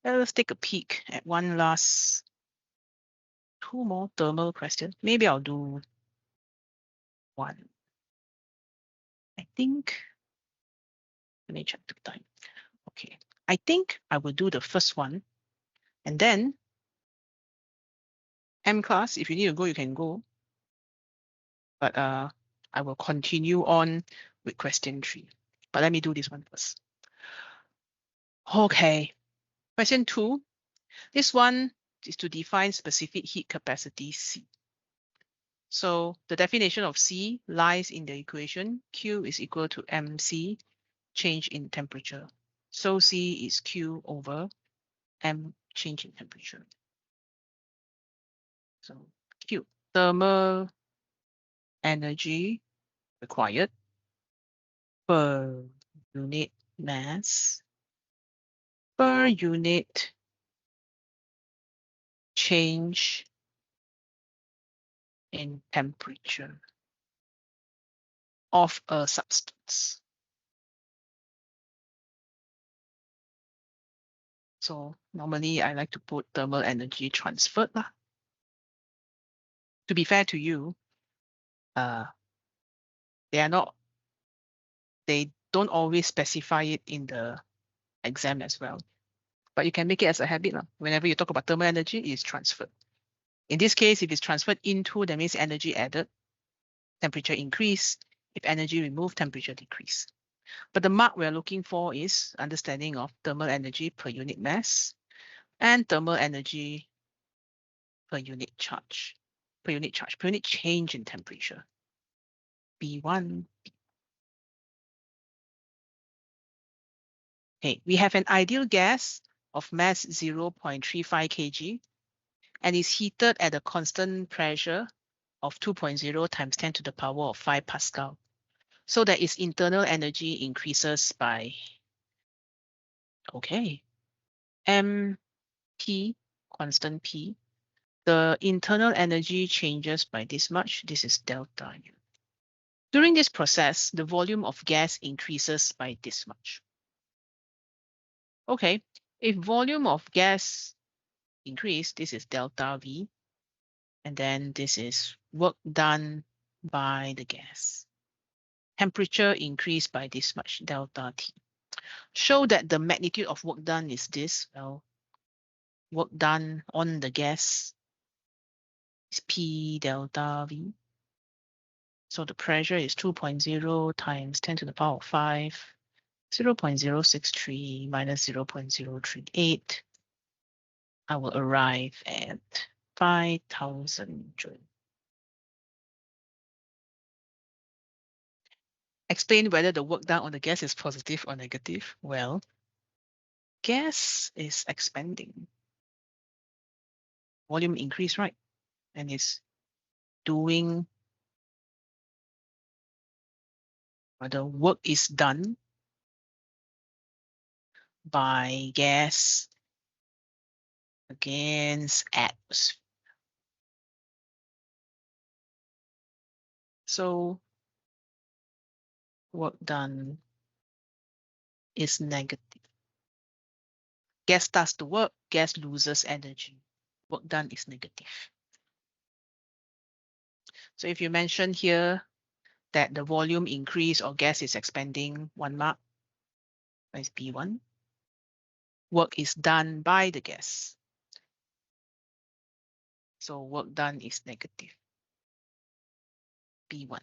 Let's take a peek at one last, two more thermal questions. Maybe I'll do one. I think, let me check the time. Okay, I think I will do the first one, and then M class, if you need to go, you can go. But I will continue on with question 3. But let me do this one first. Okay, question 2. This one is to define specific heat capacity C. So the definition of C lies in the equation Q is equal to MC, change in temperature. So C is Q over M, change in temperature. So Q, thermal energy required per unit mass per unit change in temperature of a substance. So normally I like to put thermal energy transferred lah. To be fair to you, they don't always specify it in the exam as well. But you can make it as a habit lah. Whenever you talk about thermal energy, it's transferred. In this case, if it's transferred into, that means energy added, temperature increase. If energy removed, temperature decrease. But the mark we're looking for is understanding of thermal energy per unit mass and thermal energy per unit charge, per unit change in temperature. B1. Okay, we have an ideal gas of mass 0.35 kg and is heated at a constant pressure of 2.0 times 10 to the power of 5 Pascal. So that its internal energy increases by, okay, MP, constant P. The internal energy changes by this much. This is delta U. During this process, the volume of gas increases by this much. Okay, if volume of gas increase, this is delta V. And then this is work done by the gas. Temperature increased by this much, delta T. Show that the magnitude of work done is this. Well, work done on the gas is P delta V. So the pressure is 2.0 times 10 to the power of 5, 0.063 minus 0.038. I will arrive at 5,000 joules. Explain whether the work done on the gas is positive or negative. Well, gas is expanding. Volume increase, right? And it's doing, the work is done by gas against atmosphere. So work done is negative. Gas starts to work, gas loses energy. Work done is negative. So if you mention here that the volume increase or gas is expanding, 1 mark, is B1. Work is done by the gas. So work done is negative, B1.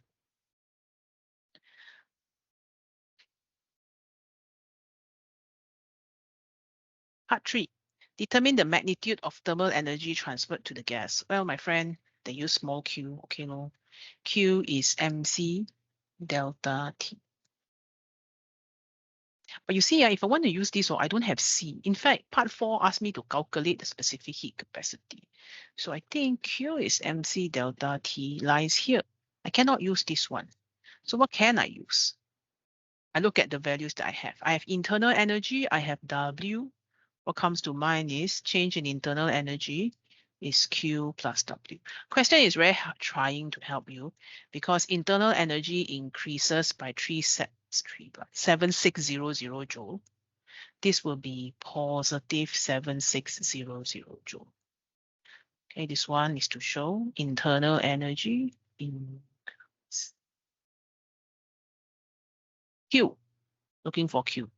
Part 3, determine the magnitude of thermal energy transferred to the gas. Well, my friend, they use small q, okay, no. Q is MC delta T. But you see, if I want to use this, I don't have C. In fact, part 4 asked me to calculate the specific heat capacity. So I think Q is MC delta T lies here. I cannot use this one. So what can I use? I look at the values that I have. I have internal energy, I have W. What comes to mind is change in internal energy is Q plus W. Question is very trying to help you because internal energy increases by 7600 joule. this will be positive 7600 joule. Okay, this one is to show internal energy in Q, looking for Q.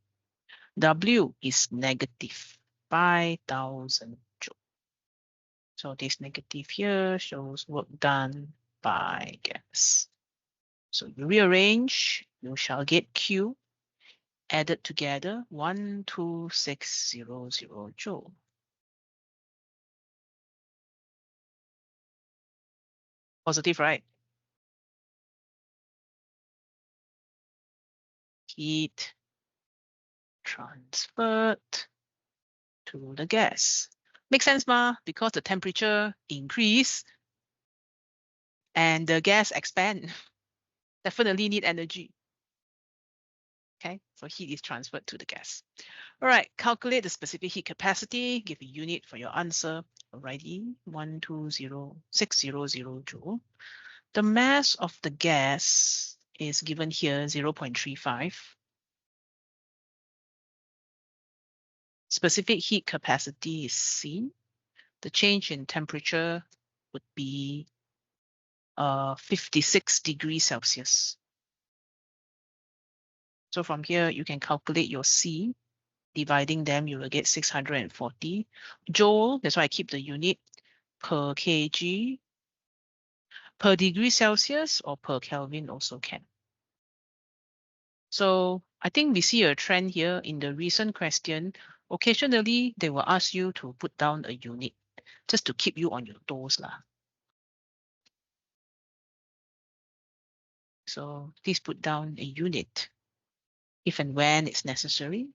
W is negative 5000 joule. So this negative here shows work done by gas. So you rearrange, you shall get Q added together 12600 joule. Positive, right? Heat transferred to the gas. Makes sense, ma? Because the temperature increase and the gas expand. Definitely need energy. Okay, so heat is transferred to the gas. All right, calculate the specific heat capacity. Give a unit for your answer. Alrighty, 120,600 joule. The mass of the gas is given here, 0.35. Specific heat capacity is C. The change in temperature would be 56 degrees Celsius. So from here, you can calculate your C. Dividing them, you will get 640 joule. That's why I keep the unit per kg, per degree Celsius, or per Kelvin also can. So I think we see a trend here in the recent question. Occasionally, they will ask you to put down a unit just to keep you on your toes lah. So please put down a unit if and when it's necessary.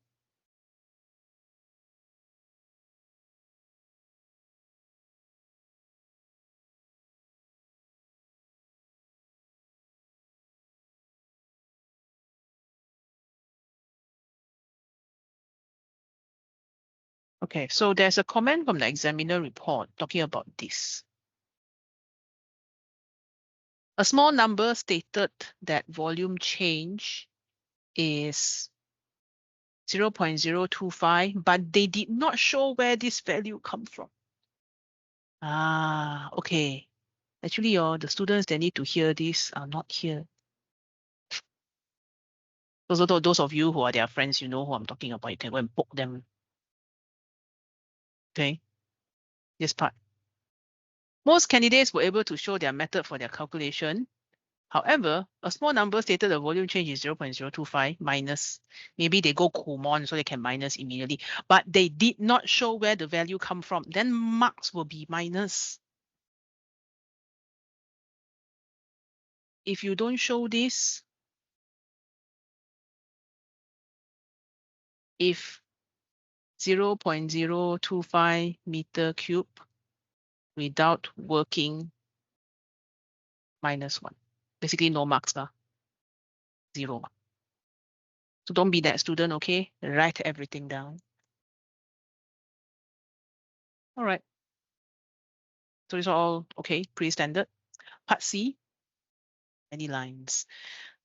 Okay, so there's a comment from the examiner report talking about this. A small number stated that volume change is 0.025, but they did not show where this value come from. Ah, okay. Actually, the students that need to hear this are not here. Those of you who are their friends, you know who I'm talking about. You can go and poke them. Okay, this part. Most candidates were able to show their method for their calculation. However, a small number stated the volume change is 0.025 minus. Maybe they go Kumon so they can minus immediately. But they did not show where the value come from. Then marks will be minus. If you don't show this, if 0.025 meter cube without working, -1. Basically no marks lah. 0. So don't be that student, okay? Write everything down. All right. So it's all okay, pretty standard. Part C, any lines.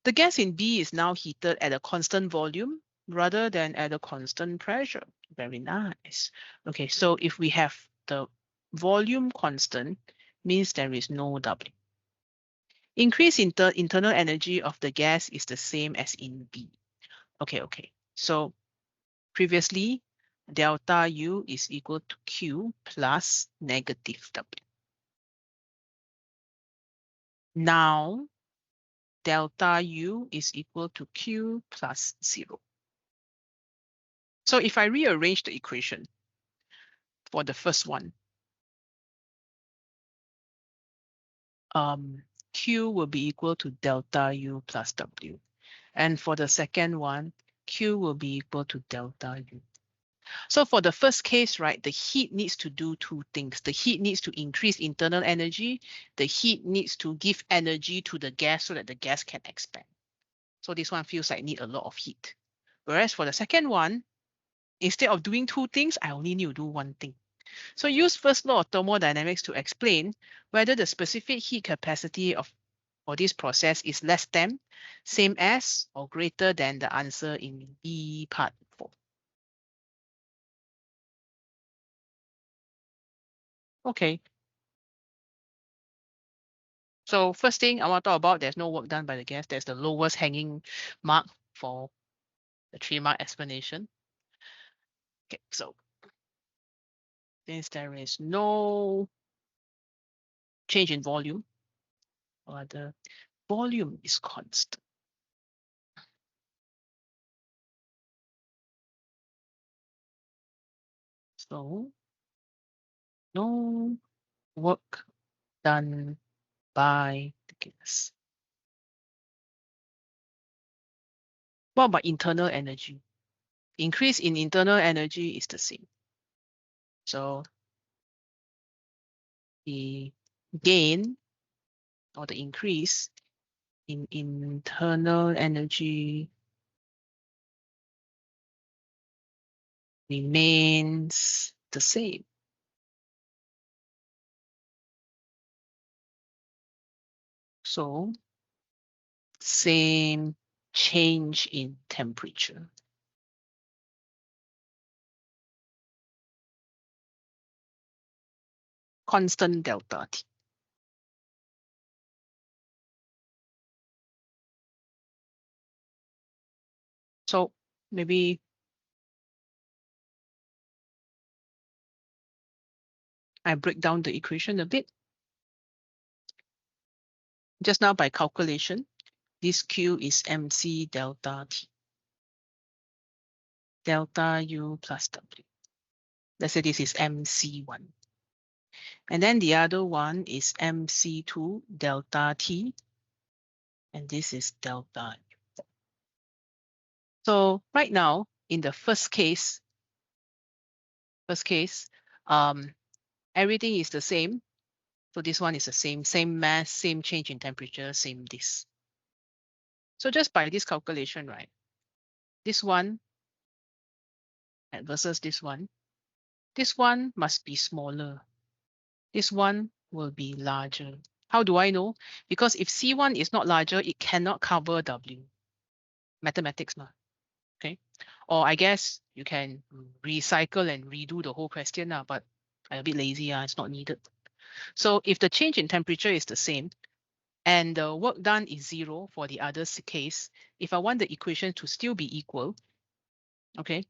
The gas in B is now heated at a constant volume rather than at a constant pressure. Very nice. Okay, so if we have the volume constant, means there is no W. Increase in the internal energy of the gas is the same as in B. Okay. So previously, delta U is equal to Q plus negative W. Now, delta U is equal to Q plus 0. So if I rearrange the equation for the first one, Q will be equal to delta U plus W. And for the second one, Q will be equal to delta U. So for the first case, right, the heat needs to do two things. The heat needs to increase internal energy. The heat needs to give energy to the gas so that the gas can expand. So this one feels like need a lot of heat. Whereas for the second one, instead of doing two things, I only need to do one thing. So use first law of thermodynamics to explain whether the specific heat capacity for this process is less than, same as, or greater than the answer in B part 4. Okay. So first thing I want to talk about, there's no work done by the gas. There's the lowest hanging mark for the 3-mark explanation. Okay, so since there is no change in volume, or the volume is constant. So no work done by the gas. What about internal energy? Increase in internal energy is the same. So the gain or the increase in internal energy remains the same. So same change in temperature. Constant delta T. So maybe I break down the equation a bit. Just now by calculation, this Q is mc delta T. Delta U plus W. Let's say this is mc1. And then the other one is mc2 delta T. And this is delta U. So right now, in the first case, everything is the same. So this one is the same mass, same change in temperature, same this. So just by this calculation, right? This one versus this one must be smaller. This one will be larger. How do I know? Because if C1 is not larger, it cannot cover W. Mathematics, okay? Or I guess you can recycle and redo the whole question, but I'm a bit lazy, it's not needed. So if the change in temperature is the same, and the work done is 0 for the other case, if I want the equation to still be equal, okay,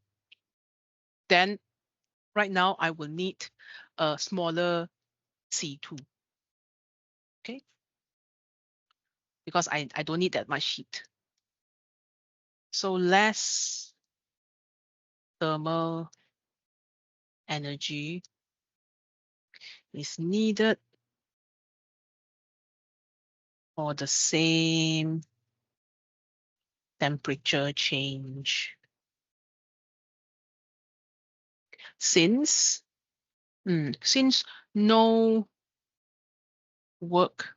then right now I will need a smaller C2, okay? Because I don't need that much heat. So less thermal energy is needed for the same temperature change. Since no work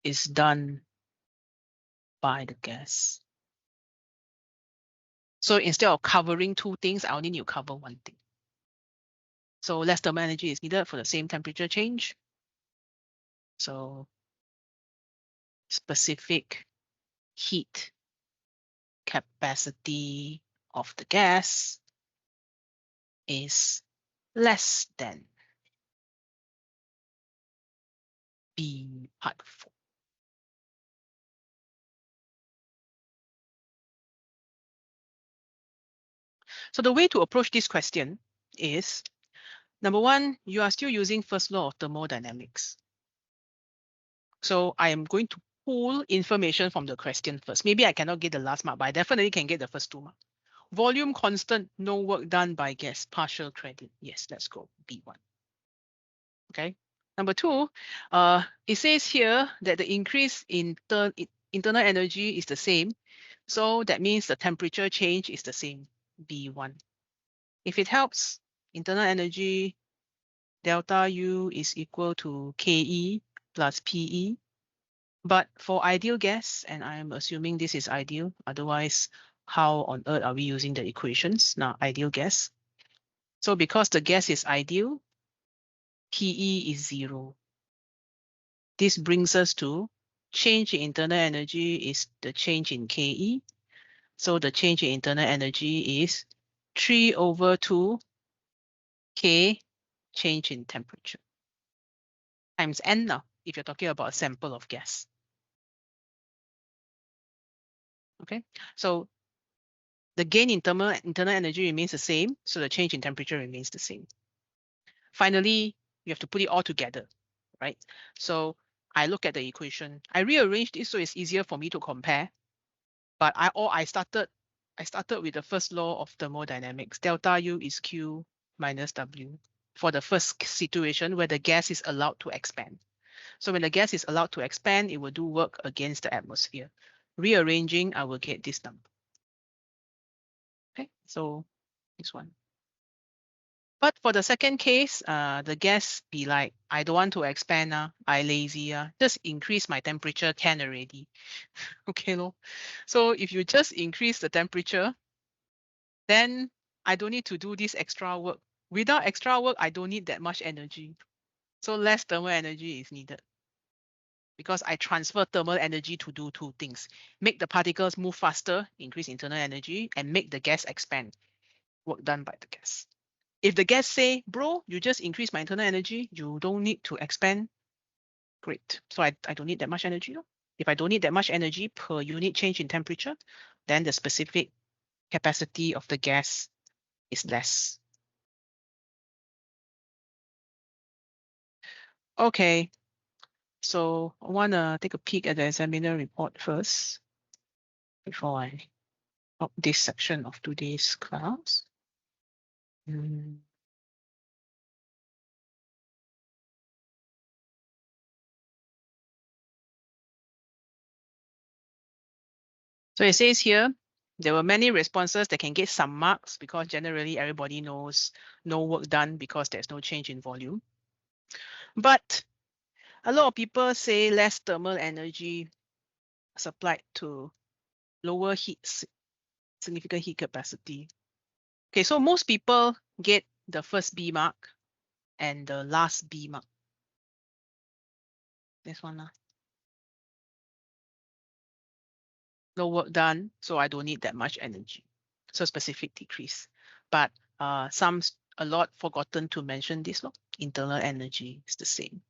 is done by the gas. So instead of covering two things, I only need to cover one thing. So less thermal energy is needed for the same temperature change. So specific heat capacity of the gas is less than B part 4. So the way to approach this question is, number one, you are still using first law of thermodynamics. So I am going to pull information from the question first. Maybe I cannot get the last mark, but I definitely can get the first 2 marks. Volume constant, no work done by gas, partial credit. Yes, let's go, B1. Okay. Number 2, it says here that the increase in internal energy is the same. So that means the temperature change is the same, B1. If it helps, internal energy delta U is equal to KE plus PE. But for ideal gas, and I'm assuming this is ideal, otherwise, how on earth are we using the equations? Now, ideal gas. So because the gas is ideal, PE is 0. This brings us to change in internal energy is the change in KE. So the change in internal energy is 3/2 K change in temperature times n now, if you're talking about a sample of gas. Okay, so the gain in internal energy remains the same, so the change in temperature remains the same. Finally, you have to put it all together, right? So I look at the equation. I rearranged it so it's easier for me to compare. But I started with the first law of thermodynamics. Delta U is Q minus W for the first situation where the gas is allowed to expand. So when the gas is allowed to expand, it will do work against the atmosphere. Rearranging, I will get this number. Okay, so this one. But for the second case, the gas be like, I don't want to expand, I lazy, just increase my temperature can already. Okay, no? So if you just increase the temperature, then I don't need to do this extra work. Without extra work, I don't need that much energy. So less thermal energy is needed because I transfer thermal energy to do two things: make the particles move faster, increase internal energy, and make the gas expand, work done by the gas. If the gas say, bro, you just increase my internal energy, you don't need to expand, great. So I don't need that much energy. If I don't need that much energy per unit change in temperature, then the specific capacity of the gas is less. Okay, so I want to take a peek at the examiner report first before I stop this section of today's class. So it says here, there were many responses that can get some marks because generally everybody knows no work done because there's no change in volume. But a lot of people say less thermal energy supplied to lower significant heat capacity. Okay, so most people get the first B mark and the last B mark. This one. No work done, so I don't need that much energy. So specific decrease. But a lot forgotten to mention this. Internal energy is the same.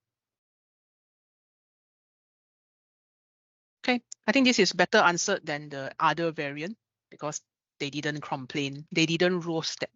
Okay, I think this is better answered than the other variant because they didn't complain. They didn't roast that